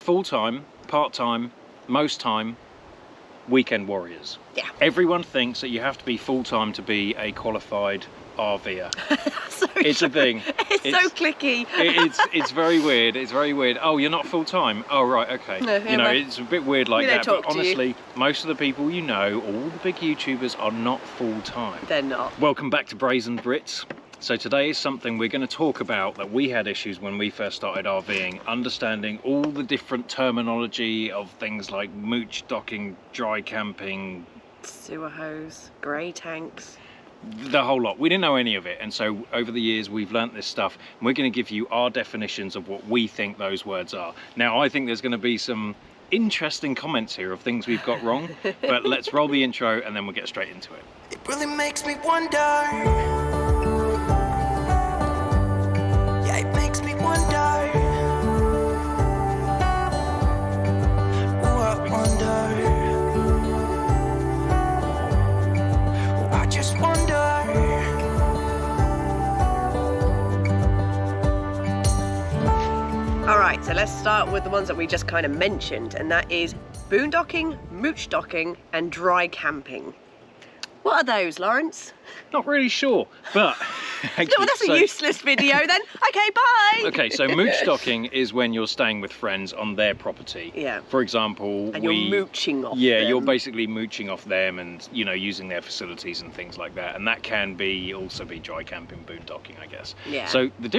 Full-time, part-time, most time, weekend warriors. Yeah. Everyone thinks that you have to be full-time to be a qualified RVer. So it's true. a thing. It's so clicky. It's very weird. It's very weird. Oh, you're not full-time? Oh, right, okay. No, you know, it's a bit weird like that, but honestly, most of the people you know, all the big YouTubers are not full-time. They're not. Welcome back to Brazen Brits. So today is something we're going to talk about that we had issues when we first started RVing, understanding all the different terminology of things like mooch docking, dry camping, sewer hose, grey tanks, the whole lot. We didn't know any of it, and so over the years we've learnt this stuff, and we're going to give you our definitions of what we think those words are. Now I think there's going to be some interesting comments here of things we've got wrong, but let's roll the intro and then we'll get straight into it. It really makes me wonder. It makes me wonder. Oh, I wonder. Oh, I just wonder. All right, so let's start with the ones that we just kind of mentioned, and that is boondocking, mooch docking, and dry camping. What are those, Lawrence? Not really sure, but actually, no, that's a useless video then. Okay, bye. Okay, so mooch docking is when you're staying with friends on their property. Yeah. For example, and you're mooching off Yeah, them. you're basically mooching off them and, you know, using their facilities and things like that. And that can be also be dry camping, boondocking, I guess. Yeah. So the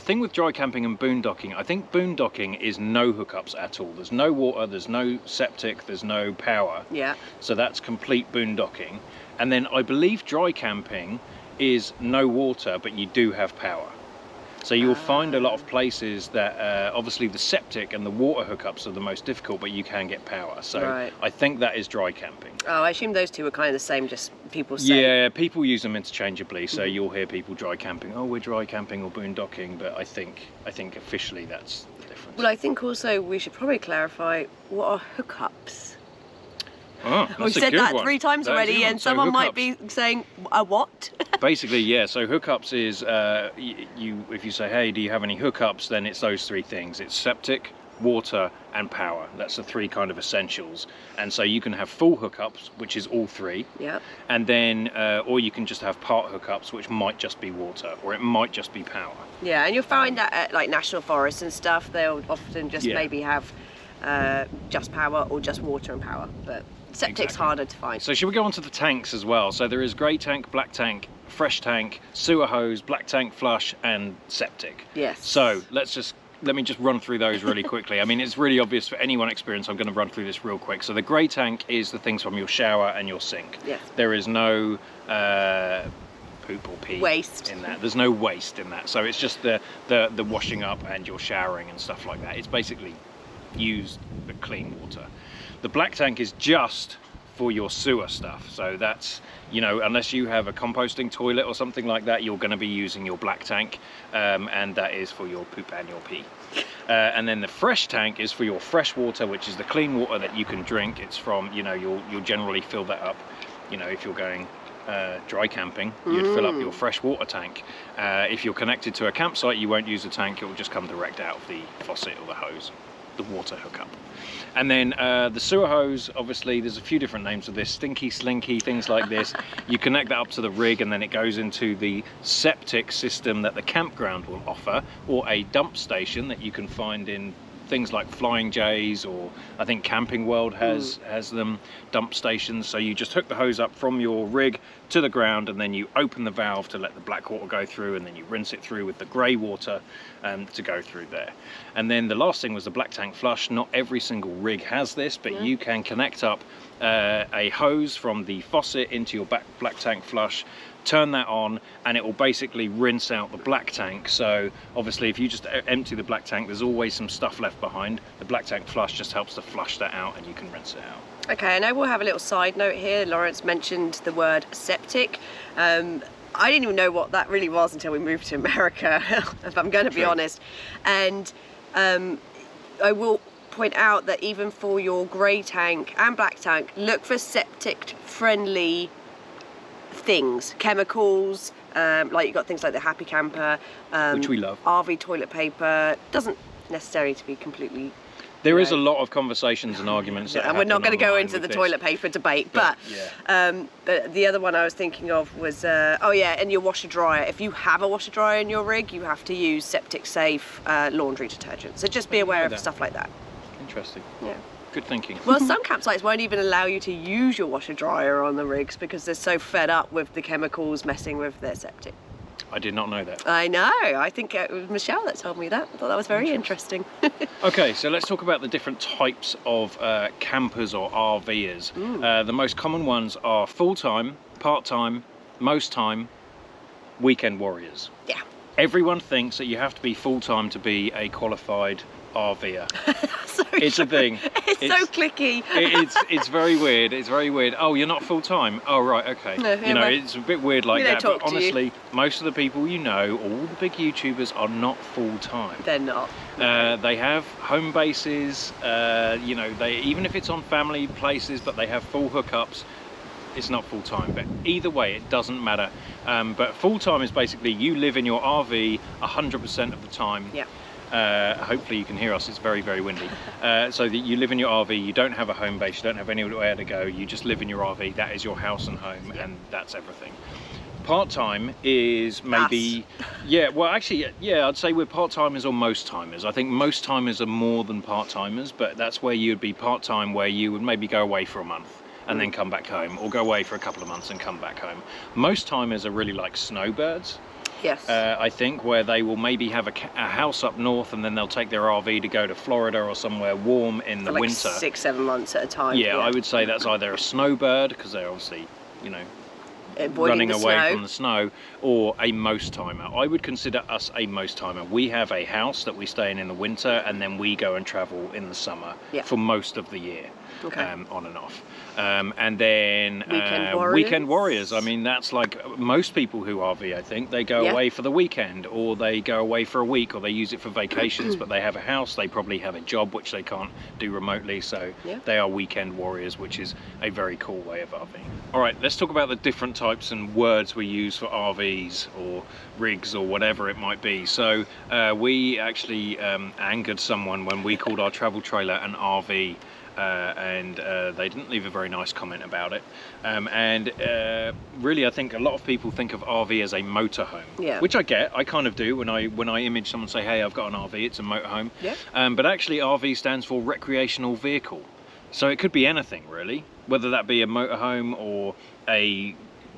thing with dry camping and boondocking, I think boondocking is no hookups at all. There's no water, there's no septic, there's no power. Yeah. So that's complete boondocking. And then I believe dry camping is no water, but you do have power. So you'll find a lot of places that obviously the septic and the water hookups are the most difficult, but you can get power. So right. I think that is dry camping. Oh, I assume those two are kind of the same, just people say. Yeah, people use them interchangeably. So you'll hear people dry camping, oh, we're dry camping or boondocking, but I think officially that's the difference. Well, I think also we should probably clarify what are hookups. Oh, We've said that 3 times already, and someone might be saying, a what? Basically, yeah, so hookups is, if you say, hey, do you have any hookups, then it's those 3 things. It's septic, water, and power. That's the 3 kind of essentials. And so you can have full hookups, which is all 3. Yeah. And then, or you can just have part hookups, which might just be water, or it might just be power. Yeah, and you'll find that at like national forests and stuff, they'll often just maybe have just power or just water and power, but septic's harder to find. So should we go on to the tanks as well? So there is grey tank, black tank, fresh tank, sewer hose, black tank flush, and septic. Yes. So let me just run through those really quickly. I mean, it's really obvious for anyone experienced. I'm going to run through this real quick. So the grey tank is the things from your shower and your sink. Yes. There is no poop or pee waste in that. There's no waste in that. So it's just the washing up and your showering and stuff like that. It's basically used the clean water. The black tank is just for your sewer stuff. So that's, you know, unless you have a composting toilet or something like that, you're going to be using your black tank, and that is for your poop and your pee. And then the fresh tank is for your fresh water, which is the clean water that you can drink. It's from, you know, you'll generally fill that up, you know, if you're going dry camping, you'd fill up your fresh water tank. If you're connected to a campsite, you won't use a tank, it will just come direct out of the faucet or the hose, the water hookup. And then the sewer hose, obviously there's a few different names of this, Stinky Slinky, things like this. You connect that up to the rig and then it goes into the septic system that the campground will offer, or a dump station that you can find in things like Flying J's, or I think Camping World has them, dump stations. So you just hook the hose up from your rig to the ground, and then you open the valve to let the black water go through, and then you rinse it through with the grey water to go through there. And then the last thing was the black tank flush. Not every single rig has this, but you can connect up a hose from the faucet into your black tank flush, turn that on, and it will basically rinse out the black tank. So obviously if you just empty the black tank, there's always some stuff left behind. The black tank flush just helps to flush that out, and you can rinse it out. Okay, and I will have a little side note here. Lawrence mentioned the word septic. I didn't even know what that really was until we moved to America, if I'm going to be honest. And I will point out that even for your grey tank and black tank, look for septic friendly things, chemicals, like you've got things like the Happy Camper, which we love. RV toilet paper. Doesn't necessarily to be completely There is a lot of conversations and arguments. And we're not going to go into the toilet paper debate, but the other one I was thinking of was, and your washer dryer. If you have a washer dryer in your rig, you have to use septic safe laundry detergent. So just be aware of stuff like that. Interesting. Yeah. Good thinking. Well, some campsites won't even allow you to use your washer dryer on the rigs because they're so fed up with the chemicals messing with their septic. I did not know that. I know. I think it was Michelle that told me that. I thought that was very interesting. Okay, so let's talk about the different types of campers or RVers. The most common ones are full-time, part-time, most time, weekend warriors. Yeah. Everyone thinks that you have to be full-time to be a qualified RVer. So it's true. a thing. It's so clicky. It's very weird. It's very weird. Oh, you're not full-time? Oh, right, okay. No, you know, it's a bit weird like that. But honestly, most of the people you know, all the big YouTubers are not full-time. They're not. They have home bases, you know, even if it's on family places, but they have full hookups, it's not full-time. But either way, it doesn't matter. But full-time is basically you live in your RV 100% of the time. Yeah. Hopefully you can hear us, it's very, very windy. So that you live in your RV, you don't have a home base, you don't have anywhere to go, you just live in your RV, that is your house and home, and that's everything. Part-time is maybe, I'd say we're part-timers or most-timers. I think most-timers are more than part-timers, but that's where you'd be part-time, where you would maybe go away for a month and then come back home, or go away for a couple of months and come back home. Most-timers are really like snowbirds. Yes. I think, where they will maybe have a house up north and then they'll take their RV to go to Florida or somewhere warm in the winter. 6-7 months at a time. Yeah, I would say that's either a snowbird, because they're obviously, you know, avoiding running away from the snow, or a most-timer. I would consider us a most-timer. We have a house that we stay in the winter, and then we go and travel in the summer for most of the year. Okay. On and off. And then weekend warriors. I mean, that's like most people who RV, I think. They go away for the weekend, or they go away for a week, or they use it for vacations, but they have a house. They probably have a job which they can't do remotely, so they are weekend warriors, which is a very cool way of RVing. All right, let's talk about the different types and words we use for RVs or rigs or whatever it might be. So we actually angered someone when we called our travel trailer an RV. And they didn't leave a very nice comment about it. Really, I think a lot of people think of RV as a motorhome, which I get. I kind of do when I image someone, say, "Hey, I've got an RV. It's a motorhome." Yeah. But actually, RV stands for recreational vehicle, so it could be anything really, whether that be a motorhome or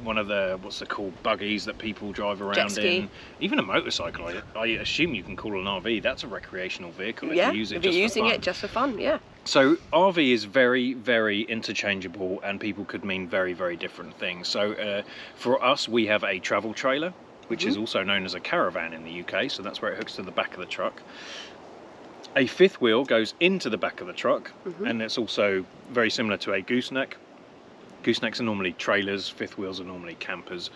one of the, what's it called, buggies that people drive around in. Even a motorcycle, I assume you can call an RV. That's a recreational vehicle if you use it if you're using it just for fun, So RV is very, very interchangeable, and people could mean very, very different things. So for us, we have a travel trailer, which is also known as a caravan in the UK, so that's where it hooks to the back of the truck. A fifth wheel goes into the back of the truck, and it's also very similar to a gooseneck. Goosenecks are normally trailers, fifth wheels are normally campers.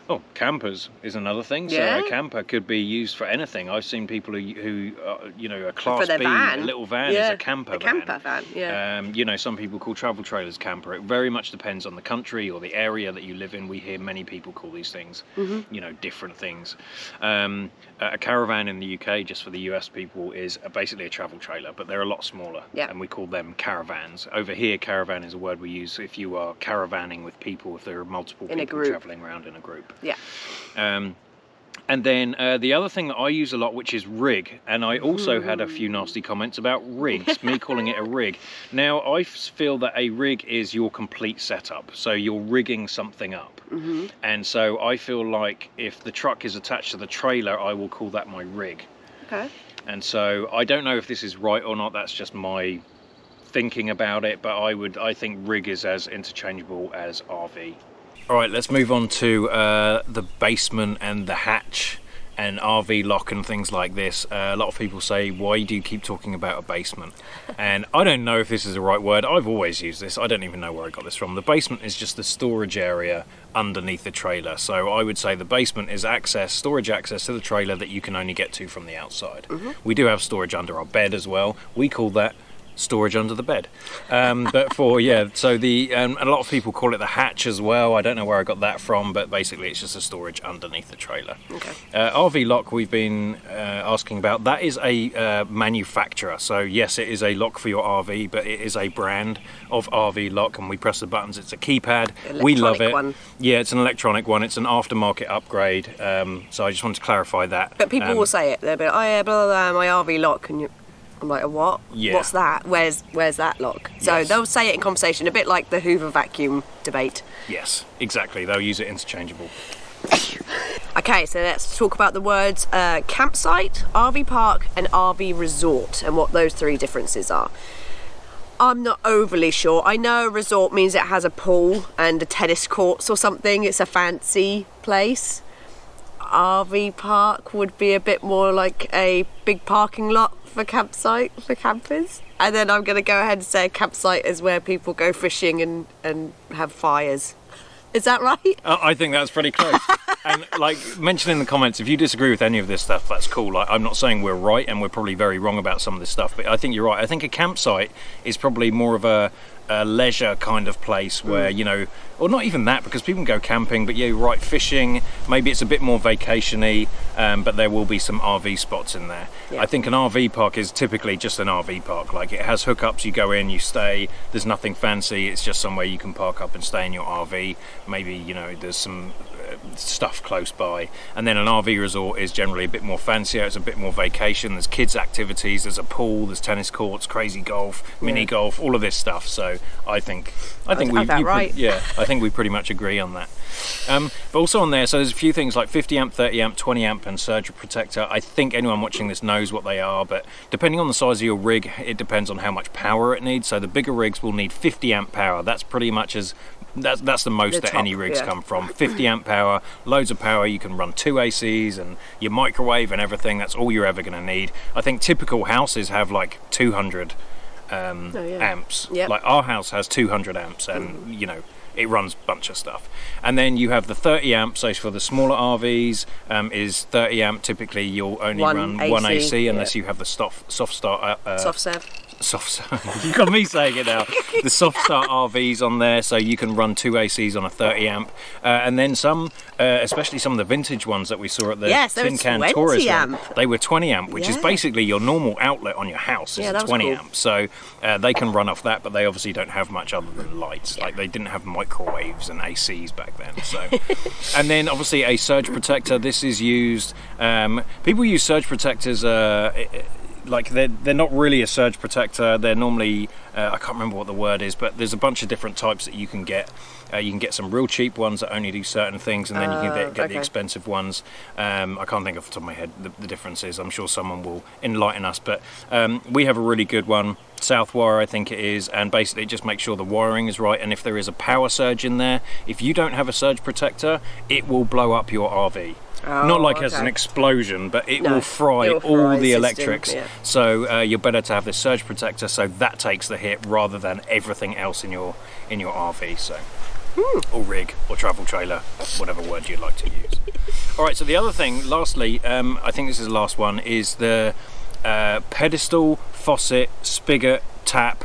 Oh, campers is another thing. So a camper could be used for anything. I've seen people who you know, a Class B, a little van is a camper van. A camper van, you know, some people call travel trailers camper. It very much depends on the country or the area that you live in. We hear many people call these things, you know, different things. A caravan in the UK, just for the US people, is basically a travel trailer, but they're a lot smaller, and we call them caravans. Over here, caravan is a word we use if you are caravanning with people, if there are multiple people traveling around in a group. Yeah. And then the other thing that I use a lot, which is rig, and I also had a few nasty comments about rigs, me calling it a rig. Now, I feel that a rig is your complete setup, so you're rigging something up. And so I feel like if the truck is attached to the trailer, I will call that my rig. Okay. And so I don't know if this is right or not, that's just my thinking about it, but I think rig is as interchangeable as RV. All right, let's move on to the basement and the hatch and RV lock and things like this. A lot of people say, why do you keep talking about a basement? And I don't know if this is the right word. I've always used this. I don't even know where I got this from. The basement is just the storage area underneath the trailer. So I would say the basement is storage access to the trailer that you can only get to from the outside. We do have storage under our bed as well. We call that storage under the bed. But for, yeah, so a lot of people call it the hatch as well. I don't know where I got that from, but basically it's just a storage underneath the trailer. Okay. RV lock we've been asking about, that is a manufacturer. So yes, it is a lock for your RV, but it is a brand of RV lock, and we press the buttons. It's a keypad. We love it. One. Yeah, it's an electronic one. It's an aftermarket upgrade. So I just wanted to clarify that. But people will say it. They'll be like, oh yeah, blah, blah, blah, my RV lock, and I'm like, a what? Yeah. What's that? Where's that lock? So Yes. they'll say it in conversation, a bit like the Hoover vacuum debate. Yes, exactly. They'll use it interchangeable. Okay, so let's talk about the words campsite, RV park, and RV resort, and what those three differences are. I'm not overly sure. I know a resort means it has a pool and a tennis courts or something. It's a fancy place. RV park would be a bit more like a big parking lot for campsite for campers. And then I'm going to go ahead and say a campsite is where people go fishing and have fires. Is that right? I think that's pretty close. And like, mention in the comments if you disagree with any of this stuff. That's cool. Like, I'm not saying we're right, and we're probably very wrong about some of this stuff, but I think you're right. I think a campsite is probably more of a leisure kind of place where, you know, or not even that, because people can go camping, but yeah, you're right, fishing, maybe it's a bit more vacation-y, but there will be some RV spots in there. Yeah. I think an RV park is typically just an RV park. Like, it has hookups, you go in, you stay, there's nothing fancy, it's just somewhere you can park up and stay in your RV. Maybe, you know, there's some stuff close by. And then an RV resort is generally a bit more fancier, it's a bit more vacation, there's kids activities, there's a pool, there's tennis courts, crazy golf, mini golf, all of this stuff. So I think we pretty much agree on that. But also on there, so there's a few things like 50 amp, 30 amp, 20 amp and surge protector. I think anyone watching this knows what they are, but depending on the size of your rig, it depends on how much power it needs. So the bigger rigs will need 50 amp power. That's pretty much that's the most that any rigs come from. 50 amp power, loads of power. You can run 2 ACs and your microwave and everything. That's all you're ever going to need. I think typical houses have like 200 amps. Yep. Like our house has 200 amps, and you know, it runs a bunch of stuff. And then you have the 30 amp, so for the smaller RVs is 30 amp. Typically you'll only run one AC unless you have the soft start you got me saying it now. The soft start RVs on there, so you can run 2 ACs on a 30 amp, and then some, especially some of the vintage ones that we saw at the Tin Can Tourist one, they were 20 amp, which is basically your normal outlet on your house is a 20 amp. So they can run off that, but they obviously don't have much other than lights. Like, they didn't have microwaves and ACs back then. So, and then obviously a surge protector. This is used. People use surge protectors. Like, they're not really a surge protector. They're normally I can't remember what the word is, but there's a bunch of different types that you can get. You can get some real cheap ones that only do certain things, and then you can get the expensive ones. I can't think off the top of my head the differences. I'm sure someone will enlighten us, but we have a really good one, Southwire I think it is, and basically it just makes sure the wiring is right, and if there is a power surge in there, if you don't have a surge protector, it will blow up your RV. Not like as an explosion, but it will fry all the electrics. Yeah. So you're better to have this surge protector, so that takes the hit rather than everything else in your RV. So, or rig, or travel trailer, whatever word you'd like to use. All right. So the other thing, lastly, I think this is the last one, is the pedestal, faucet, spigot, tap.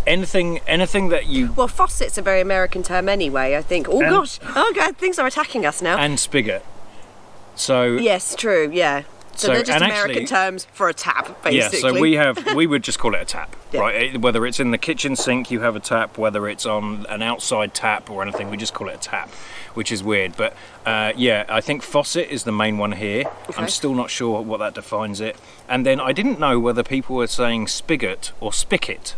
Anything that you... Well, faucet's a very American term anyway, I think. Oh God, things are attacking us now. And spigot. So yes, true, yeah. So they're just American terms for a tap, basically. Yeah, so we would just call it a tap, right? Whether it's in the kitchen sink, you have a tap. Whether it's on an outside tap or anything, we just call it a tap, which is weird. But yeah, I think faucet is the main one here. Okay. I'm still not sure what that defines it. And then I didn't know whether people were saying spigot or spiket.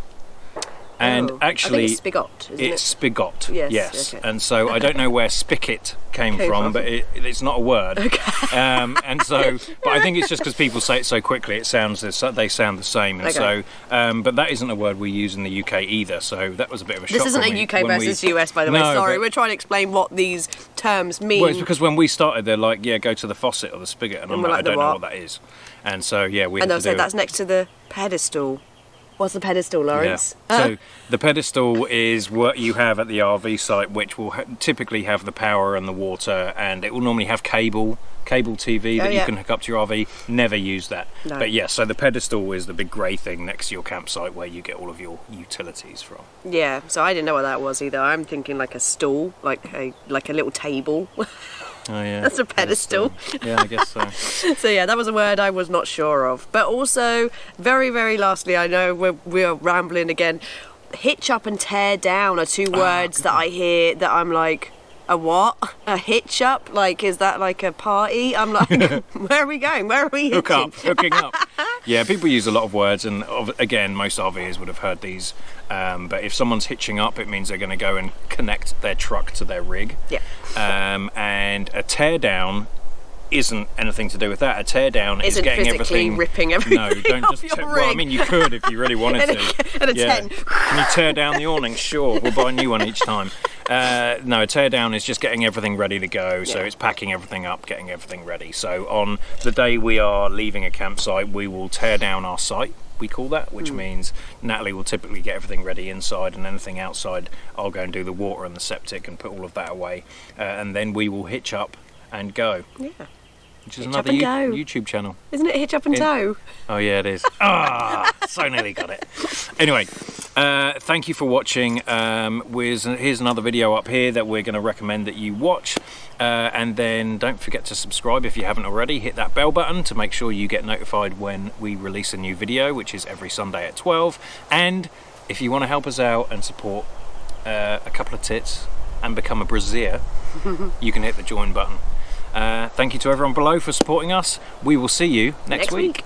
And actually, I think it's spigot, isn't it? Spigot, yes. Okay. And so I don't know where spiket came from, but it's not a word. Okay. And so, but I think it's just because people say it so quickly, they sound the same. And so, but that isn't a word we use in the UK either. So that was a bit of a shock. This isn't a UK versus US, by the way. Sorry, we're trying to explain what these terms mean. Well, it's because when we started, they're like, yeah, go to the faucet or the spigot, and I'm like, I don't know what that is. And so, yeah, we. And they'll say that's next to the pedestal. What's the pedestal, Lawrence? So the pedestal is what you have at the RV site, which will typically have the power and the water, and it will normally have cable TV that you can hook up to your RV. Never use that. No. But yeah, so the pedestal is the big grey thing next to your campsite where you get all of your utilities from. Yeah, so I didn't know what that was either. I'm thinking like a stool, like a little table. Oh yeah, That's a pedestal. Yeah, I guess so. So yeah, that was a word I was not sure of. But also, very, very lastly, I know we're rambling again. Hitch up and tear down are two words that I hear that I'm like, a what? A hitch up? Like, is that like a party? I'm like, where are we going? Where are we hitching? Hooking up. Yeah, people use a lot of words, and again, most RVers would have heard these. But if someone's hitching up, it means they're going to go and connect their truck to their rig. Yeah. And a tear down isn't anything to do with that. A tear down is getting everything, ripping everything. No, don't off just. your Well, I rig. mean, you could if you really wanted to. And a 10. Can you tear down the awning? Sure, we'll buy a new one each time. No, a tear down is just getting everything ready to go. So it's packing everything up, getting everything ready. So on the day we are leaving a campsite, we will tear down our site. We call that, which means Natalie will typically get everything ready inside, and anything outside, I'll go and do the water and the septic and put all of that away, and then we will hitch up and go. Yeah. Which is Hitch up another and go. YouTube channel. Isn't it hitch up and tow? Oh yeah, it is. So nearly got it. Anyway, thank you for watching. Here's another video up here that we're going to recommend that you watch. And then don't forget to subscribe if you haven't already. Hit that bell button to make sure you get notified when we release a new video, which is every Sunday at 12. And if you want to help us out and support a couple of tits and become a Braziere, you can hit the join button. Thank you to everyone below for supporting us. We will see you next week.